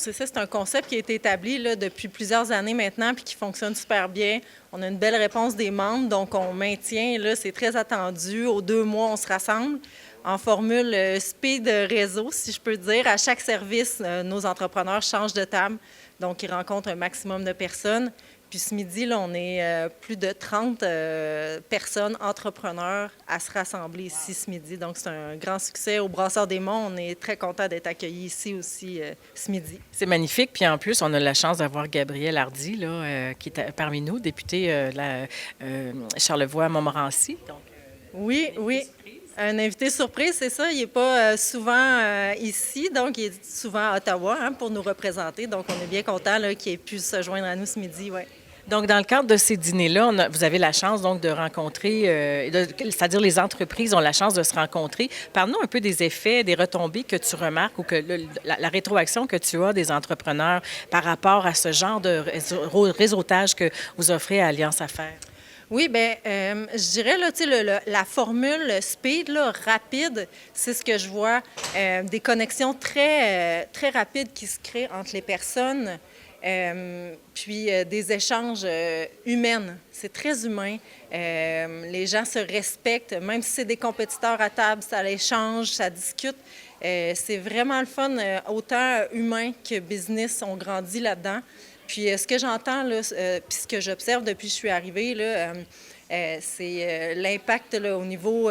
c'est ça, c'est un concept qui a été établi là, depuis plusieurs années maintenant puis qui fonctionne super bien. On a une belle réponse des membres, donc on maintient, là, c'est très attendu. Aux 2 mois, on se rassemble en formule speed réseau, si je peux dire. À chaque service, nos entrepreneurs changent de table, donc ils rencontrent un maximum de personnes. Puis ce midi, là, on est plus de 30 personnes, entrepreneurs, à se rassembler ici ce midi. Donc, c'est un grand succès. Au Brasseur des Monts, on est très content d'être accueillis ici aussi ce midi. C'est magnifique. Puis en plus, on a la chance d'avoir Gabriel Hardy, là, qui est parmi nous, député de la Charlevoix-Montmorency. Donc, oui. Un invité surprise, c'est ça. Il n'est pas souvent ici, donc il est souvent à Ottawa pour nous représenter. Donc, on est bien content qu'il ait pu se joindre à nous ce midi. Ouais. Donc, dans le cadre de ces dîners-là, vous avez la chance donc de rencontrer, c'est-à-dire les entreprises ont la chance de se rencontrer. Parle-nous un peu des effets, des retombées que tu remarques ou que la rétroaction que tu as des entrepreneurs par rapport à ce genre de réseautage que vous offrez à Alliance Affaires. Oui, bien, je dirais, là, tu sais, la formule speed, là, rapide, c'est ce que je vois. Des connexions très rapides qui se créent entre les personnes. Puis des échanges humains. C'est très humain. Les gens se respectent, même si c'est des compétiteurs à table, ça échange, ça discute. C'est vraiment le fun, autant humain que business, on grandit là-dedans. Puis ce que j'entends, là, puis ce que j'observe depuis que je suis arrivée, là, c'est l'impact là, au niveau,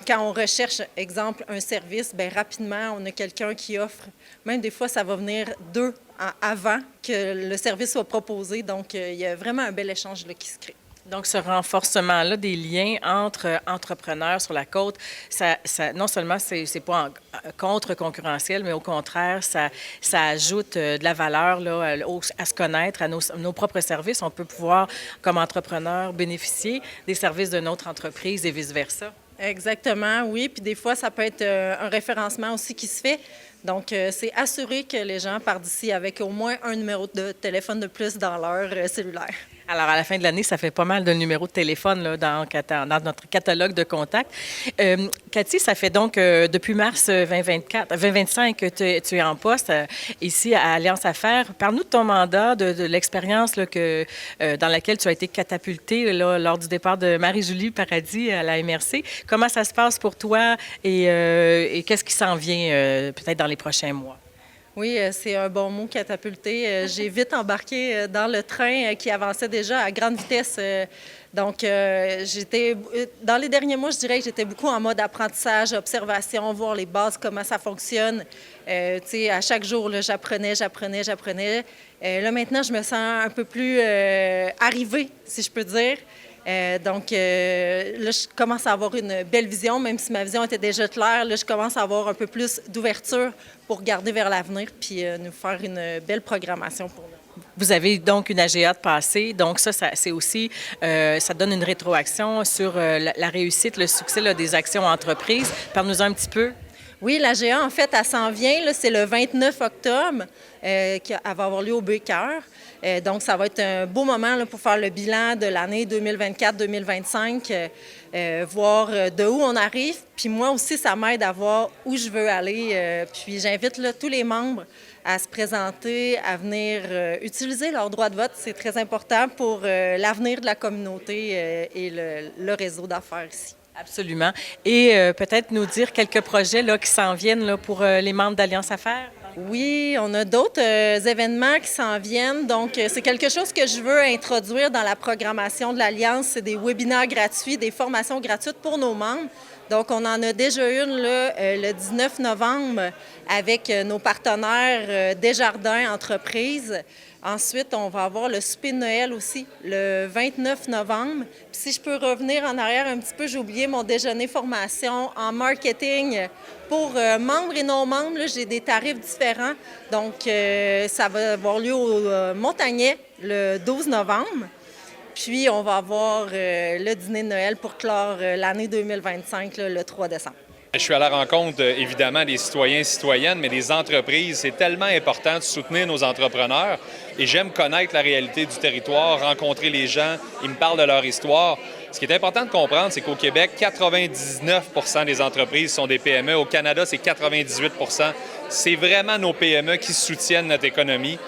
quand on recherche, exemple, un service, bien rapidement, on a quelqu'un qui offre, même des fois, ça va venir 2 avant que le service soit proposé. Donc, il y a vraiment un bel échange là, qui se crée. Donc, ce renforcement-là des liens entre entrepreneurs sur la côte, ça non seulement c'est pas contre-concurrentiel, mais au contraire, ça ajoute de la valeur là, à se connaître, à nos propres services. On peut pouvoir, comme entrepreneur, bénéficier des services de notre entreprise et vice-versa. Exactement, oui. Puis des fois, ça peut être un référencement aussi qui se fait. Donc, c'est assurer que les gens partent d'ici avec au moins un numéro de téléphone de plus dans leur cellulaire. Alors, à la fin de l'année, ça fait pas mal de numéros de téléphone là, dans notre catalogue de contacts. Cathy, ça fait donc depuis mars 2025 que tu es en poste ici à Alliance Affaires. Parle-nous de ton mandat, de l'expérience là, dans laquelle tu as été catapultée là, lors du départ de Marie-Julie Paradis à la MRC. Comment ça se passe pour toi et qu'est-ce qui s'en vient peut-être dans les prochains mois? Oui, c'est un bon mot, catapulté. J'ai vite embarqué dans le train qui avançait déjà à grande vitesse. Donc, dans les derniers mois, je dirais que j'étais beaucoup en mode apprentissage, observation, voir les bases, comment ça fonctionne. Tu sais, à chaque jour, là, j'apprenais. Là, maintenant, je me sens un peu plus arrivée, si je peux dire. Donc, là, je commence à avoir une belle vision, même si ma vision était déjà claire. Là, je commence à avoir un peu plus d'ouverture pour regarder vers l'avenir puis nous faire une belle programmation pour nous. Vous avez donc une AGA de passé, donc ça c'est aussi, ça donne une rétroaction sur la réussite, le succès là, des actions entreprises. Parle-nous un petit peu. Oui, l'AGA, en fait, elle s'en vient. Là, c'est le 29 octobre elle va avoir lieu au Beaker. Donc, ça va être un beau moment là, pour faire le bilan de l'année 2024-2025, voir de où on arrive. Puis moi aussi, ça m'aide à voir où je veux aller. Puis j'invite là, tous les membres à se présenter, à venir utiliser leur droit de vote. C'est très important pour l'avenir de la communauté et le réseau d'affaires ici. Absolument. Et peut-être nous dire quelques projets là, qui s'en viennent là, pour les membres d'Alliance Affaires? Oui, on a d'autres événements qui s'en viennent. Donc, c'est quelque chose que je veux introduire dans la programmation de l'Alliance. C'est des webinaires gratuits, des formations gratuites pour nos membres. Donc, on en a déjà une là, le 19 novembre avec nos partenaires Desjardins Entreprises. Ensuite, on va avoir le souper de Noël aussi, le 29 novembre. Puis si je peux revenir en arrière un petit peu, j'ai oublié mon déjeuner formation en marketing pour membres et non-membres. Là, j'ai des tarifs différents. Donc, ça va avoir lieu au Montagnet le 12 novembre. Puis, on va avoir le dîner de Noël pour clore l'année 2025, là, le 3 décembre. Je suis à la rencontre, évidemment, des citoyens et citoyennes, mais des entreprises. C'est tellement important de soutenir nos entrepreneurs. Et j'aime connaître la réalité du territoire, rencontrer les gens. Ils me parlent de leur histoire. Ce qui est important de comprendre, c'est qu'au Québec, 99% des entreprises sont des PME. Au Canada, c'est 98%. C'est vraiment nos PME qui soutiennent notre économie.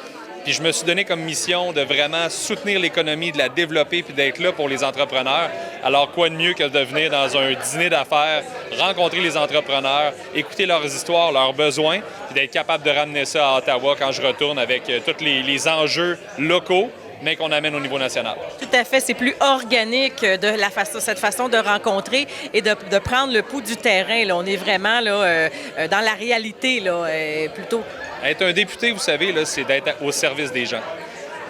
Puis je me suis donné comme mission de vraiment soutenir l'économie, de la développer puis d'être là pour les entrepreneurs. Alors quoi de mieux que de venir dans un dîner d'affaires, rencontrer les entrepreneurs, écouter leurs histoires, leurs besoins, puis d'être capable de ramener ça à Ottawa quand je retourne avec tous les enjeux locaux, mais qu'on amène au niveau national. Tout à fait. C'est plus organique de cette façon de rencontrer et de prendre le pouls du terrain. Là. On est vraiment là, dans la réalité, là, plutôt. Être un député, vous savez, là, c'est d'être au service des gens.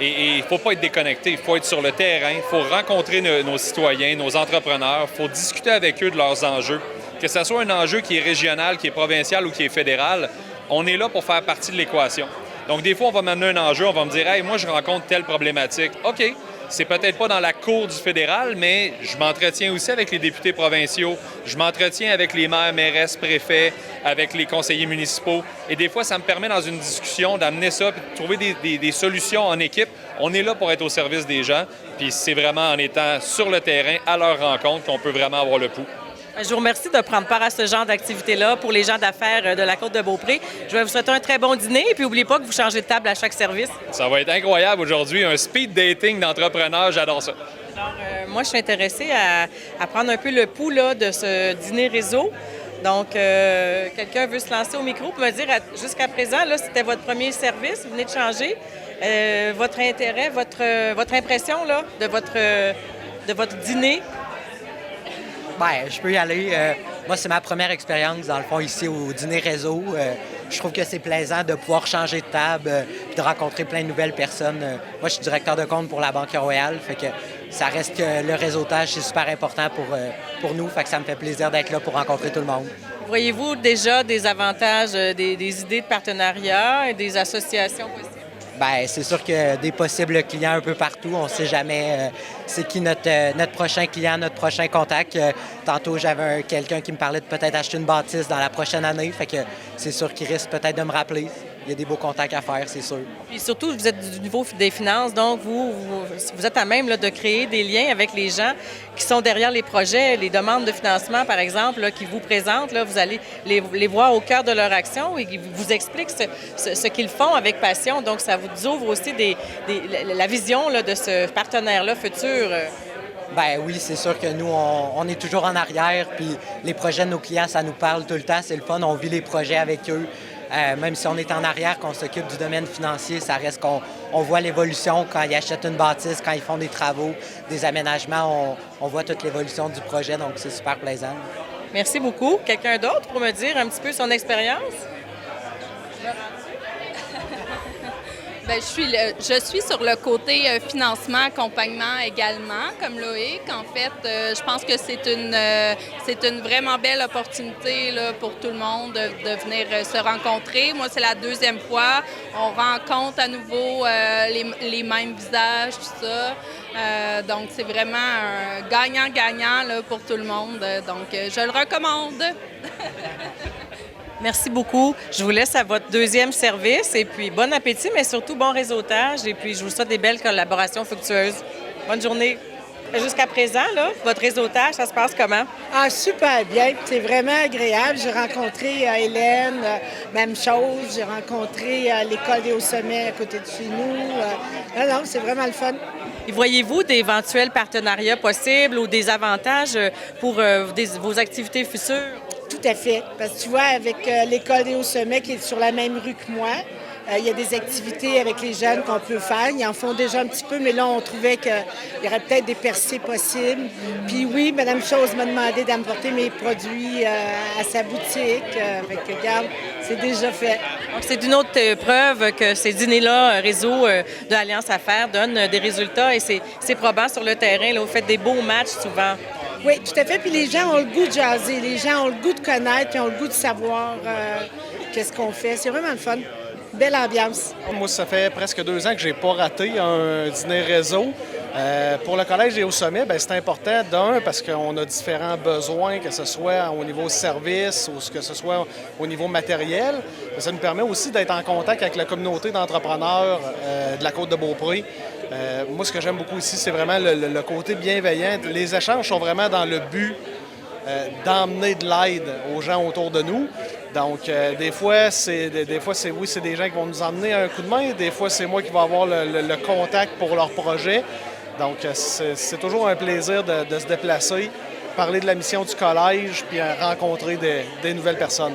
Et il ne faut pas être déconnecté, il faut être sur le terrain, il faut rencontrer nos citoyens, nos entrepreneurs, il faut discuter avec eux de leurs enjeux. Que ce soit un enjeu qui est régional, qui est provincial ou qui est fédéral, on est là pour faire partie de l'équation. Donc, des fois, on va m'amener un enjeu, on va me dire « Hey, moi, je rencontre telle problématique. » OK, c'est peut-être pas dans la cour du fédéral, mais je m'entretiens aussi avec les députés provinciaux, je m'entretiens avec les maires, mairesses, préfets, avec les conseillers municipaux. Et des fois, ça me permet, dans une discussion, d'amener ça puis de trouver des solutions en équipe. On est là pour être au service des gens, puis c'est vraiment en étant sur le terrain, à leur rencontre, qu'on peut vraiment avoir le pouls. Je vous remercie de prendre part à ce genre d'activité-là pour les gens d'affaires de la Côte-de-Beaupré. Je vais vous souhaiter un très bon dîner et puis n'oubliez pas que vous changez de table à chaque service. Ça va être incroyable aujourd'hui, un speed dating d'entrepreneurs, j'adore ça. Alors, moi, je suis intéressée à prendre un peu le pouls là, de ce dîner réseau. Donc, quelqu'un veut se lancer au micro pour me dire, jusqu'à présent, là, c'était votre premier service, vous venez de changer. Votre intérêt, votre impression là, de votre dîner? Bien, je peux y aller. Moi, c'est ma première expérience, dans le fond, ici au Dîner Réseau. Je trouve que c'est plaisant de pouvoir changer de table et de rencontrer plein de nouvelles personnes. Moi, je suis directeur de compte pour la Banque Royale, fait que ça reste que le réseautage, c'est super important pour nous, fait que ça me fait plaisir d'être là pour rencontrer tout le monde. Voyez-vous déjà des avantages, des idées de partenariat et des associations possibles? Bien, c'est sûr que des possibles clients un peu partout, on ne sait jamais c'est qui notre prochain client, notre prochain contact. Tantôt, j'avais quelqu'un qui me parlait de peut-être acheter une bâtisse dans la prochaine année, fait que c'est sûr qu'il risque peut-être de me rappeler. Il y a des beaux contacts à faire, c'est sûr. Et surtout, vous êtes du niveau des finances, donc vous êtes à même là, de créer des liens avec les gens qui sont derrière les projets, les demandes de financement, par exemple, là, qui vous présentent. Là, vous allez les voir au cœur de leur action et ils vous expliquent ce qu'ils font avec passion. Donc, ça vous ouvre aussi la vision là, de ce partenaire-là futur. Ben oui, c'est sûr que nous, on est toujours en arrière, puis les projets de nos clients, ça nous parle tout le temps, c'est le fun, on vit les projets avec eux. Même si on est en arrière, qu'on s'occupe du domaine financier, ça reste qu'on voit l'évolution quand ils achètent une bâtisse, quand ils font des travaux, des aménagements, on voit toute l'évolution du projet, donc c'est super plaisant. Merci beaucoup. Quelqu'un d'autre pour me dire un petit peu son expérience? Bien, je suis sur le côté financement, accompagnement également, comme Loïc. En fait, je pense que c'est une vraiment belle opportunité là, pour tout le monde de venir se rencontrer. Moi, c'est la deuxième fois. On rencontre à nouveau les mêmes visages, tout ça. Donc, c'est vraiment un gagnant-gagnant là, pour tout le monde. Donc, je le recommande. Merci beaucoup. Je vous laisse à votre deuxième service et puis bon appétit, mais surtout bon réseautage et puis je vous souhaite des belles collaborations fructueuses. Bonne journée. Jusqu'à présent, là, votre réseautage, ça se passe comment? Ah, super bien. C'est vraiment agréable. J'ai rencontré Hélène, même chose. J'ai rencontré l'école des Hauts-Sommets à côté de chez nous. Non, c'est vraiment le fun. Et voyez-vous d'éventuels partenariats possibles ou des avantages pour vos activités futures? Tout à fait. Parce que tu vois, avec l'école des Hauts-Sommets qui est sur la même rue que moi, il y a des activités avec les jeunes qu'on peut faire. Ils en font déjà un petit peu, mais là, on trouvait qu'il y aurait peut-être des percées possibles. Puis oui, Mme Chose m'a demandé d'apporter mes produits à sa boutique. Fait que, regarde, c'est déjà fait. Donc, c'est une autre preuve que ces dîners-là, réseau de Alliance Affaires, donnent des résultats et c'est probant sur le terrain. Là, vous faites des beaux matchs souvent. Oui, tout à fait. Puis les gens ont le goût de jaser. Les gens ont le goût de connaître, puis ont le goût de savoir qu'est-ce qu'on fait. C'est vraiment le fun. Belle ambiance. Moi, ça fait presque 2 ans que j'ai pas raté un dîner réseau. Pour le Collège des Hauts-Sommets, c'est important, parce qu'on a différents besoins, que ce soit au niveau service ou que ce soit au niveau matériel. Ça nous permet aussi d'être en contact avec la communauté d'entrepreneurs de la Côte-de-Beaupré. Moi, ce que j'aime beaucoup ici, c'est vraiment le côté bienveillant. Les échanges sont vraiment dans le but d'emmener de l'aide aux gens autour de nous. Donc, des fois, c'est des gens qui vont nous emmener un coup de main. Des fois, c'est moi qui vais avoir le contact pour leur projet. Donc, c'est toujours un plaisir de se déplacer, parler de la mission du collège, puis rencontrer des nouvelles personnes.